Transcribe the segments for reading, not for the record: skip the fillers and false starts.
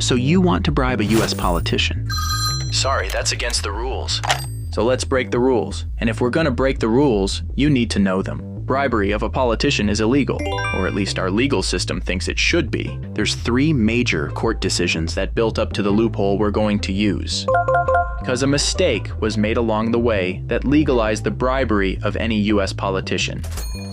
So you want to bribe a US politician? Sorry, that's against the rules. So let's break the rules. And if we're gonna break the rules, you need to know them. Bribery of a politician is illegal, or at least our legal system thinks it should be. There's 3 major court decisions that built up to the loophole we're going to use. Because a mistake was made along the way that legalized the bribery of any US politician.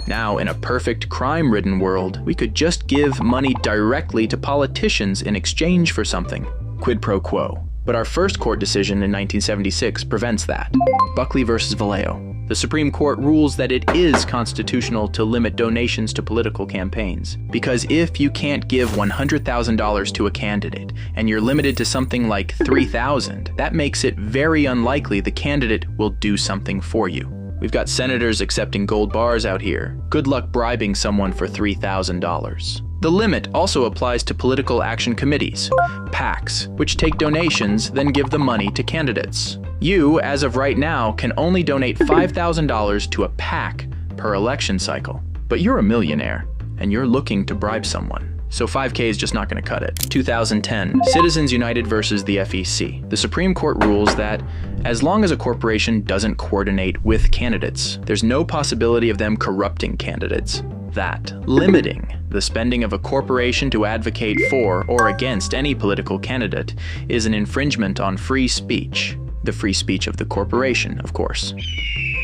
Now, in a perfect crime-ridden world, we could just give money directly to politicians in exchange for something. Quid pro quo. But our first court decision in 1976 prevents that. Buckley versus Vallejo. The Supreme Court rules that it is constitutional to limit donations to political campaigns. Because if you can't give $100,000 to a candidate, and you're limited to something like $3,000, that makes it very unlikely the candidate will do something for you. We've got senators accepting gold bars out here. Good luck bribing someone for $3,000. The limit also applies to political action committees, PACs, which take donations, then give the money to candidates. You, as of right now, can only donate $5,000 to a PAC per election cycle. But you're a millionaire, and you're looking to bribe someone. So 5K is just not going to cut it. 2010, Citizens United versus the FEC. The Supreme Court rules that as long as a corporation doesn't coordinate with candidates, there's no possibility of them corrupting candidates. That limiting the spending of a corporation to advocate for or against any political candidate is an infringement on free speech. The free speech of the corporation, of course.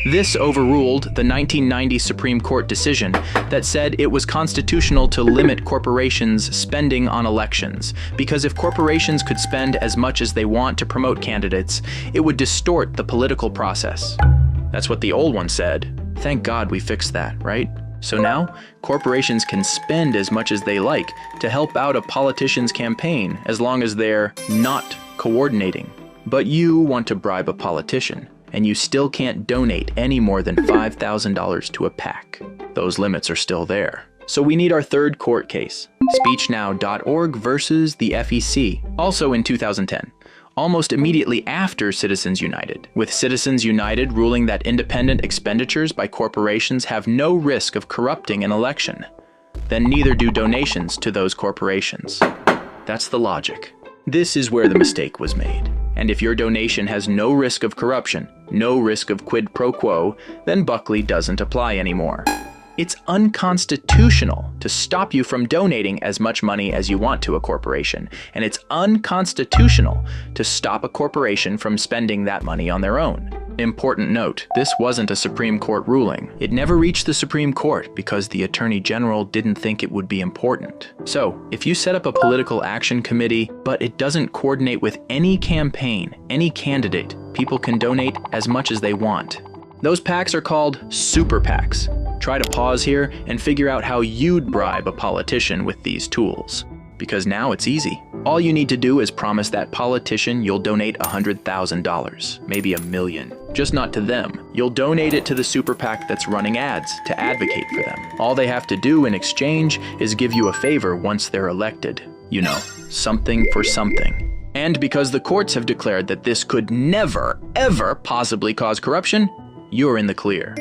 This overruled the 1990 Supreme Court decision that said it was constitutional to limit corporations' spending on elections, because if corporations could spend as much as they want to promote candidates, it would distort the political process. That's what the old one said. Thank God we fixed that, right? So now, corporations can spend as much as they like to help out a politician's campaign as long as they're not coordinating. But you want to bribe a politician, and you still can't donate any more than $5,000 to a PAC. Those limits are still there. So we need our third court case, speechnow.org versus the FEC, also in 2010, almost immediately after Citizens United, with Citizens United ruling that independent expenditures by corporations have no risk of corrupting an election. Then neither do donations to those corporations. That's the logic. This is where the mistake was made. And if your donation has no risk of corruption, no risk of quid pro quo, then Buckley doesn't apply anymore. It's unconstitutional to stop you from donating as much money as you want to a corporation, and it's unconstitutional to stop a corporation from spending that money on their own. Important note, this wasn't a Supreme Court ruling. It never reached the Supreme Court because the Attorney General didn't think it would be important. So, if you set up a political action committee, but it doesn't coordinate with any campaign, any candidate, people can donate as much as they want. Those PACs are called super PACs. Try to pause here and figure out how you'd bribe a politician with these tools. Because now it's easy. All you need to do is promise that politician you'll donate $100,000, maybe $1 million. Just not to them. You'll donate it to the super PAC that's running ads to advocate for them. All they have to do in exchange is give you a favor once they're elected. You know, something for something. And because the courts have declared that this could never, ever possibly cause corruption, you're in the clear.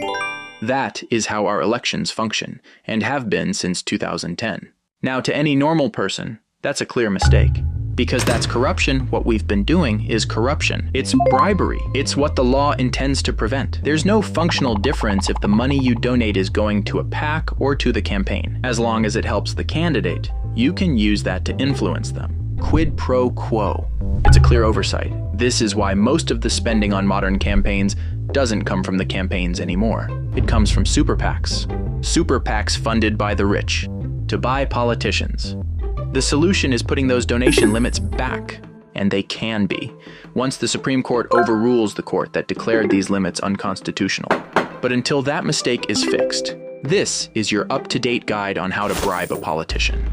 That is how our elections function, and have been since 2010. Now, to any normal person, that's a clear mistake. Because that's corruption, what we've been doing is corruption. It's bribery. It's what the law intends to prevent. There's no functional difference if the money you donate is going to a PAC or to the campaign. As long as it helps the candidate, you can use that to influence them. Quid pro quo. It's a clear oversight. This is why most of the spending on modern campaigns doesn't come from the campaigns anymore. It comes from super PACs. Super PACs funded by the rich to buy politicians. The solution is putting those donation limits back, and they can be, once the Supreme Court overrules the court that declared these limits unconstitutional. But until that mistake is fixed, this is your up-to-date guide on how to bribe a politician.